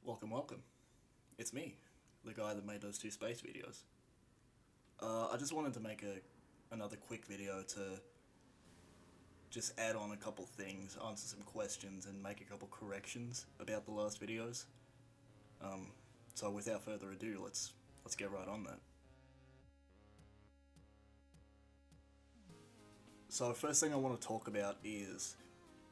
Welcome. It's me, the guy that made those two space videos. I just wanted to make another quick video to just add on a couple things, answer some questions, and make a couple corrections about the last videos. Um, so without further ado, let's get right on that. So first thing I want to talk about is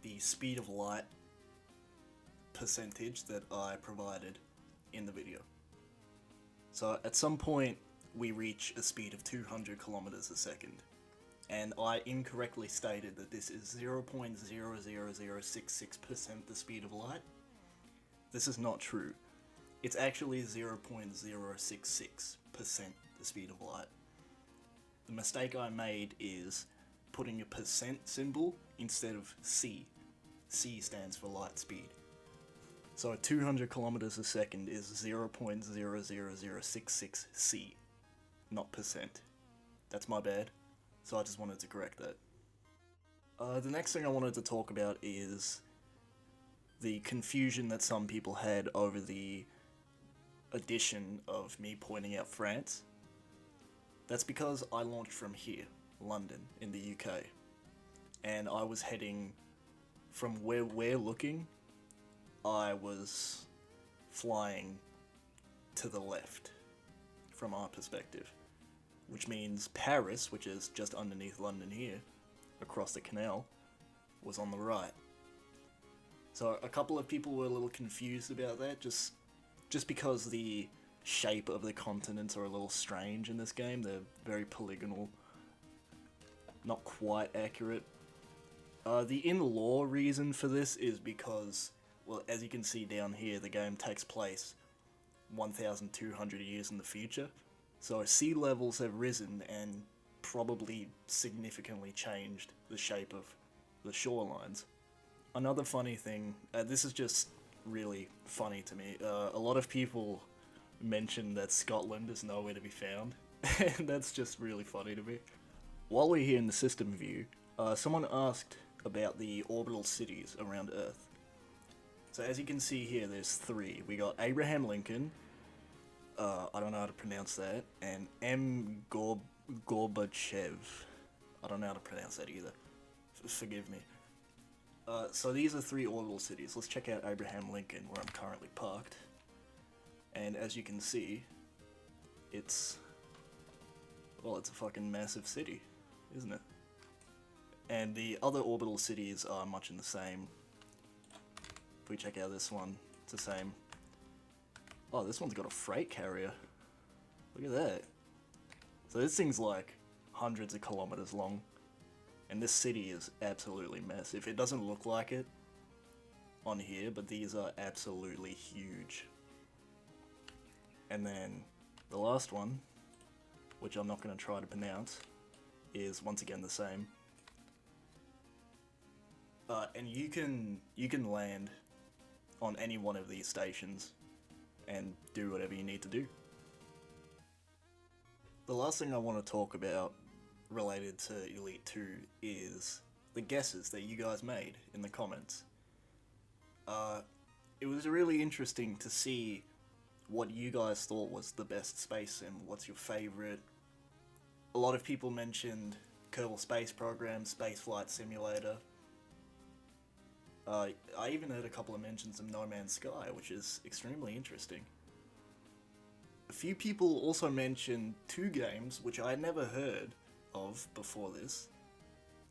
the speed of light percentage that I provided in the video. So at some point we reach a speed of 200 kilometers a second, and I incorrectly stated that this is 0.00066% the speed of light. This is not true. It's actually 0.066% the speed of light. The mistake I made is putting a percent symbol instead of C. C stands for light speed. So 200 kilometers a second is 0.00066 C, not percent. That's my bad, so I just wanted to correct that. The next thing I wanted to talk about is the confusion that some people had over the addition of me pointing out France. That's because I launched from here, London, in the UK, and I was heading from where we're looking. I was flying to the left from our perspective, which means Paris, which is just underneath London here, across the canal, was on the right. So a couple of people were a little confused about that, just because the shape of the continents are a little strange in this game. They're very polygonal, not quite accurate. The in-law reason for this is because, well, as you can see down here, the game takes place 1,200 years in the future. So sea levels have risen and probably significantly changed the shape of the shorelines. Another funny thing, this is just really funny to me, a lot of people mention that Scotland is nowhere to be found, and that's just really funny to me. While we're here in the system view, someone asked about the orbital cities around Earth. So as you can see here, there's three. We got Abraham Lincoln, I don't know how to pronounce that, and Gorbachev. I don't know how to pronounce that either. Forgive me. So these are three orbital cities. Let's check out Abraham Lincoln, where I'm currently parked. And as you can see, it's a fucking massive city, isn't it? And the other orbital cities are much in the same. If we check out this one, it's the same. Oh, this one's got a freight carrier. Look at that. So this thing's like hundreds of kilometers long. And this city is absolutely massive. It doesn't look like it on here, but these are absolutely huge. And then the last one, which I'm not going to try to pronounce, is once again the same. And you can land on any one of these stations and do whatever you need to do. The last thing I want to talk about related to Elite 2 is the guesses that you guys made in the comments. It was really interesting to see what you guys thought was the best space sim. What's your favorite? A lot of people mentioned Kerbal Space Program, Space Flight Simulator. I even heard a couple of mentions of No Man's Sky, which is extremely interesting. A few people also mentioned two games which I had never heard of before this.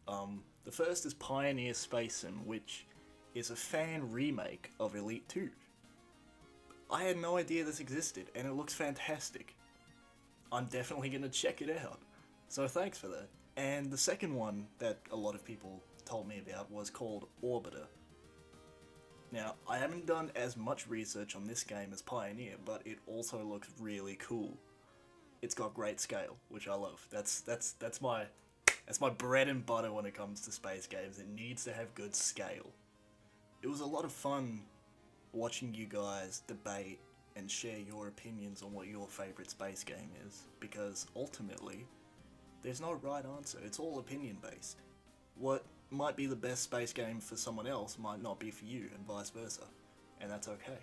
The first is Pioneer Space Sim, which is a fan remake of Elite 2. I had no idea this existed, and it looks fantastic. I'm definitely going to check it out. So thanks for that. And the second one that a lot of people told me about was called Orbiter. Now, I haven't done as much research on this game as Pioneer, but it also looks really cool. It's got great scale, which I love. That's my bread and butter when it comes to space games. It needs to have good scale. It was a lot of fun watching you guys debate and share your opinions on what your favorite space game is, because ultimately, there's no right answer. It's all opinion based. What might be the best space game for someone else might not be for you, and vice versa. And that's okay.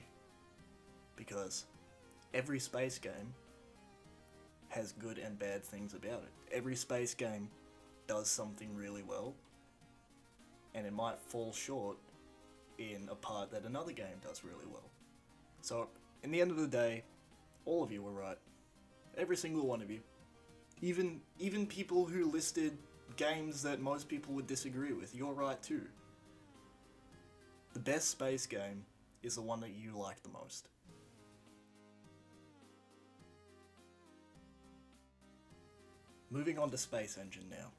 because every space game has good and bad things about it. Every space game does something really well, and it might fall short in a part that another game does really well. So, in the end of the day, all of you were right. Every single one of you. Even people who listed games that most people would disagree with, you're right too. The best space game is the one that you like the most. Moving on to Space Engine now.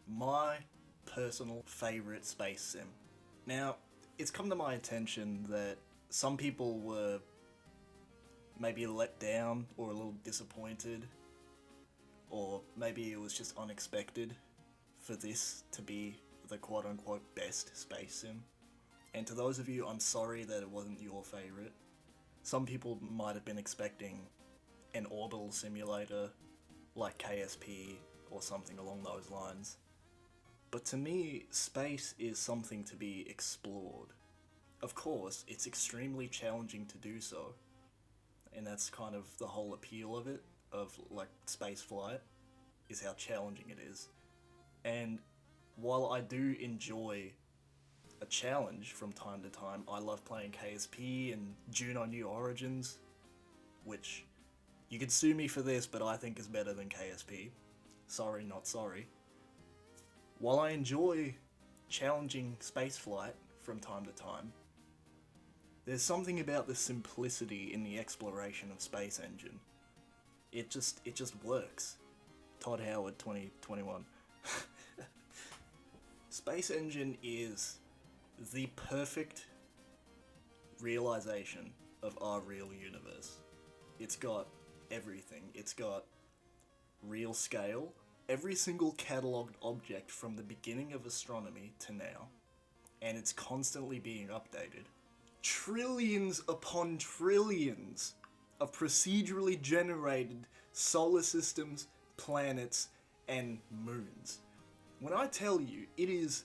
My personal favourite space sim. Now, it's come to my attention that some people were maybe let down or a little disappointed, or maybe it was just unexpected for this to be the quote-unquote best space sim. And to those of you, I'm sorry that it wasn't your favourite. Some people might have been expecting an orbital simulator like KSP or something along those lines. But to me, space is something to be explored. Of course, it's extremely challenging to do so, and that's kind of the whole appeal of it, of like space flight, is how challenging it is. And while I do enjoy a challenge from time to time, I love playing KSP and Juno New Origins, which you could sue me for this, but I think is better than KSP. Sorry, not sorry. While I enjoy challenging spaceflight from time to time, there's something about the simplicity in the exploration of Space Engine. It just works. Todd Howard 2021. Space Engine is the perfect realization of our real universe. It's got everything. It's got real scale. Every single catalogued object from the beginning of astronomy to now, and it's constantly being updated. Trillions upon trillions of procedurally generated solar systems, planets, and moons. When I tell you it is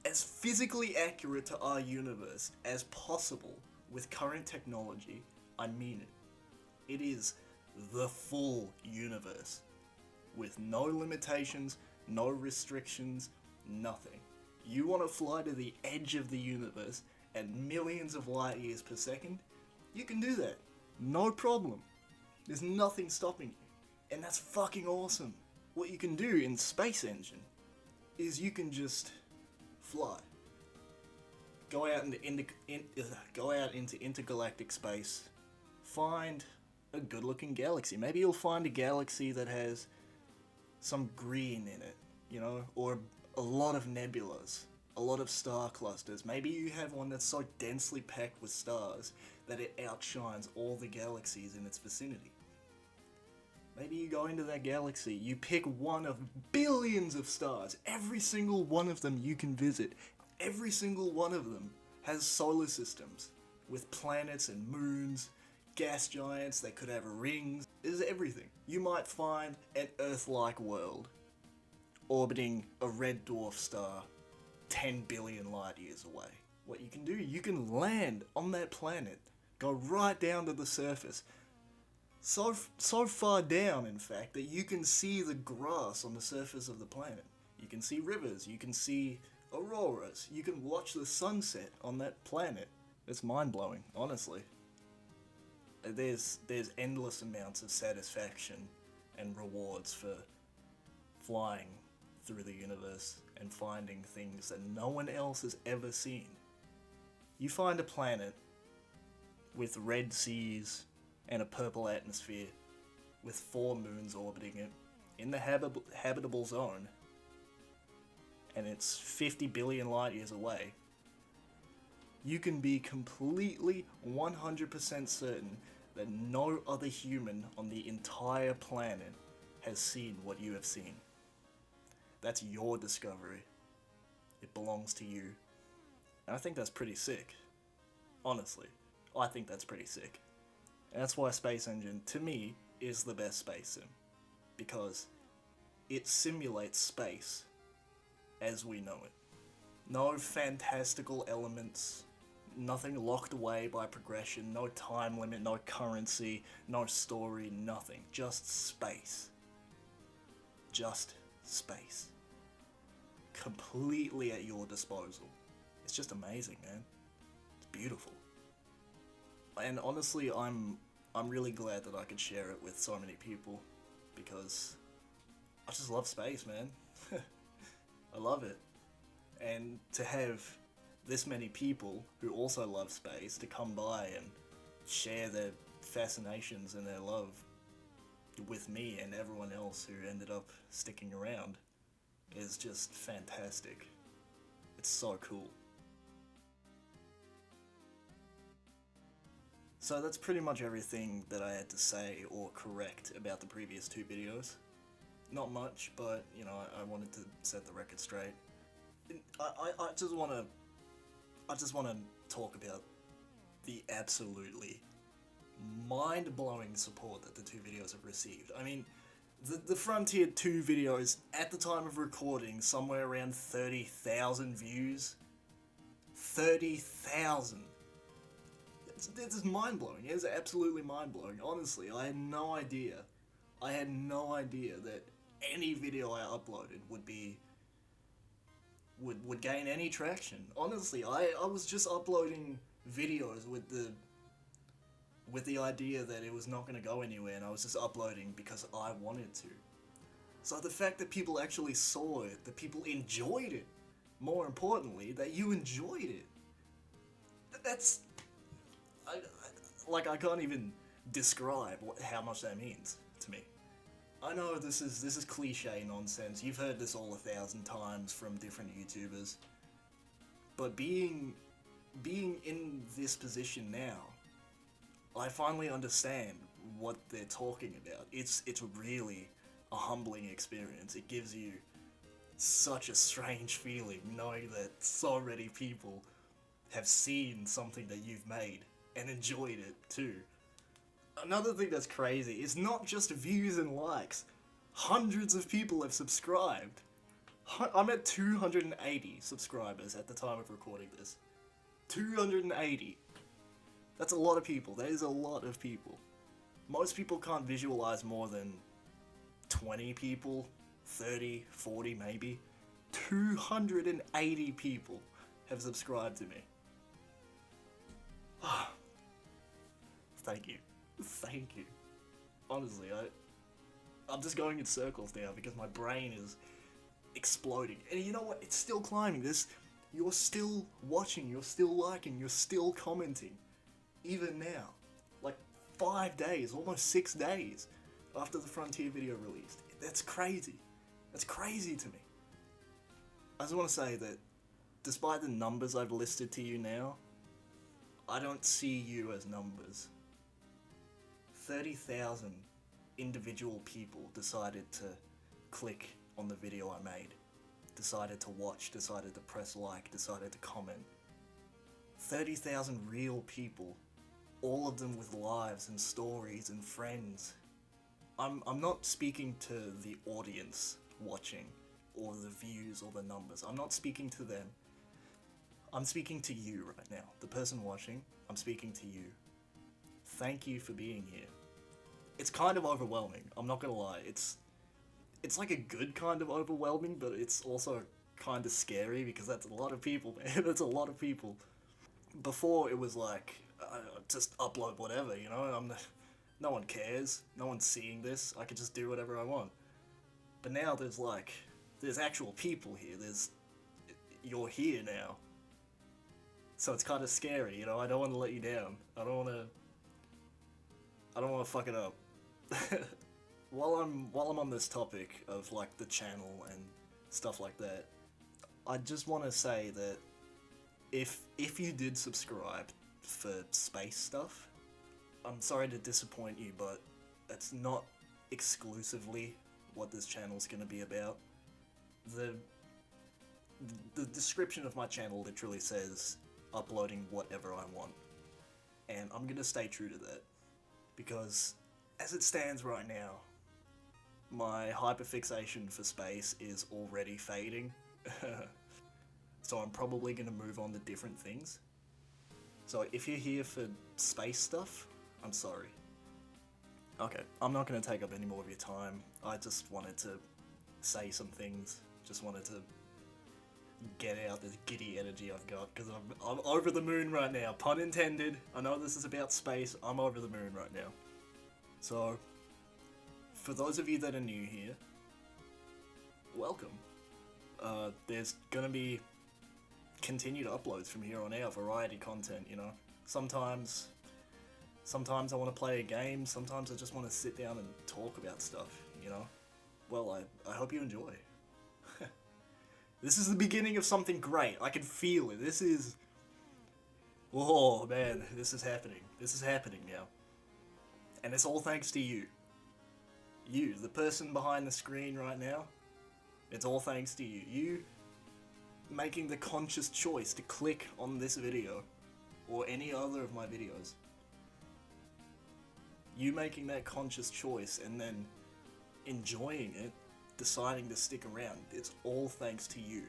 as physically accurate to our universe as possible with current technology, I mean it. It is the full universe, with no limitations, no restrictions, nothing. You want to fly to the edge of the universe at millions of light years per second? You can do that. No problem. There's nothing stopping you. And that's fucking awesome. What you can do in Space Engine is you can just fly. Go out into intergalactic space. Find a good-looking galaxy. Maybe you'll find a galaxy that has some green in it, you know, or a lot of nebulas, a lot of star clusters. Maybe you have one that's so densely packed with stars that it outshines all the galaxies in its vicinity. Maybe you go into that galaxy, you pick one of billions of stars, every single one of them you can visit. Every single one of them has solar systems with planets and moons, gas giants, they could have rings. There's everything. You might find an Earth-like world orbiting a red dwarf star 10 billion light years away. What you can do, you can land on that planet, go right down to the surface, so far down, in fact, that you can see the grass on the surface of the planet. You can see rivers, you can see auroras, you can watch the sunset on that planet. It's mind-blowing, honestly. There's endless amounts of satisfaction and rewards for flying through the universe and finding things that no one else has ever seen. You find a planet with red seas and a purple atmosphere with 4 moons orbiting it in the habitable zone, and it's 50 billion light years away. You can be completely 100% certain that no other human on the entire planet has seen what you have seen. That's your discovery. It belongs to you. And I think that's pretty sick. Honestly, I think that's pretty sick. And that's why Space Engine, to me, is the best space sim. Because it simulates space as we know it. No fantastical elements, Nothing locked away by progression, no time limit, no currency, no story, nothing. Just space. Just space. Completely at your disposal. It's just amazing, man. It's beautiful. And honestly, I'm really glad that I could share it with so many people, because I just love space, man. I love it. And to have this many people who also love space to come by and share their fascinations and their love with me and everyone else who ended up sticking around is just fantastic. It's so cool. So that's pretty much everything that I had to say or correct about the previous two videos. Not much, but, you know, I wanted to set the record straight. I just want to talk about the absolutely mind-blowing support that the two videos have received. I mean, the Frontier 2 videos, at the time of recording, somewhere around 30,000 views. 30,000! It's mind-blowing. It's absolutely mind-blowing. Honestly, I had no idea. I had no idea that any video I uploaded would gain any traction. Honestly, I was just uploading videos with the idea that it was not going to go anywhere, and I was just uploading because I wanted to. So the fact that people actually saw it, that people enjoyed it, more importantly, that you enjoyed it, that's... I can't even describe how much that means to me. I know this is cliche nonsense. You've heard this all 1,000 times from different YouTubers. But being in this position now, I finally understand what they're talking about. It's really a humbling experience. It gives you such a strange feeling knowing that so many people have seen something that you've made and enjoyed it too. Another thing that's crazy is not just views and likes. Hundreds of people have subscribed. I'm at 280 subscribers at the time of recording this. 280. That's a lot of people. That is a lot of people. Most people can't visualize more than 20 people, 30, 40 maybe. 280 people have subscribed to me. Thank you. Thank you. Honestly, I'm just going in circles now because my brain is exploding. And you know what? It's still climbing. You're still watching, you're still liking, you're still commenting. Even now. Like 5 days, almost 6 days after the Frontier video released. That's crazy. That's crazy to me. I just want to say that despite the numbers I've listed to you now, I don't see you as numbers. 30,000 individual people decided to click on the video I made, decided to watch, decided to press like, decided to comment. 30,000 real people, all of them with lives and stories and friends. I'm not speaking to the audience watching, or the views or the numbers. I'm not speaking to them. I'm speaking to you right now. The person watching, I'm speaking to you. Thank you for being here. It's kind of overwhelming, I'm not gonna lie. It's like a good kind of overwhelming, but it's also kind of scary because that's a lot of people, man. That's a lot of people. Before it was like, just upload whatever, you know? No one cares, no one's seeing this, I can just do whatever I want. But now there's actual people here, you're here now. So it's kind of scary, you know? I don't want to let you down. I don't want to fuck it up. While I'm on this topic of like the channel and stuff like that, I just want to say that if you did subscribe for space stuff, I'm sorry to disappoint you, but that's not exclusively what this channel's going to be about. The description of my channel literally says uploading whatever I want, and I'm going to stay true to that, because as it stands right now, my hyperfixation for space is already fading. So I'm probably going to move on to different things. So if you're here for space stuff, I'm sorry. Okay, I'm not going to take up any more of your time. I just wanted to say some things. Just wanted to get out this giddy energy I've got, because I'm over the moon right now. Pun intended. I know this is about space. I'm over the moon right now. So, for those of you that are new here, welcome. There's gonna be continued uploads from here on out, variety content, you know. Sometimes I want to play a game, sometimes I just want to sit down and talk about stuff, you know. Well, I hope you enjoy. This is the beginning of something great. I can feel it. This is... Whoa, man, this is happening. This is happening now. And it's all thanks to you. You, the person behind the screen right now. It's all thanks to you. You making the conscious choice to click on this video, or any other of my videos. You making that conscious choice and then enjoying it, deciding to stick around, it's all thanks to you.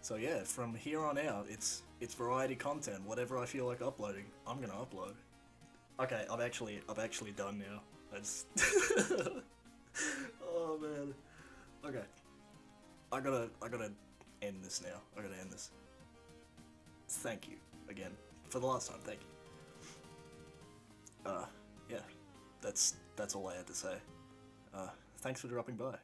So yeah, from here on out, it's variety content. Whatever I feel like uploading, I'm gonna upload. Okay, I've actually done now. Oh man. Okay. I gotta end this now. I gotta end this. Thank you again for the last time. Thank you. Yeah, that's all I had to say. Thanks for dropping by.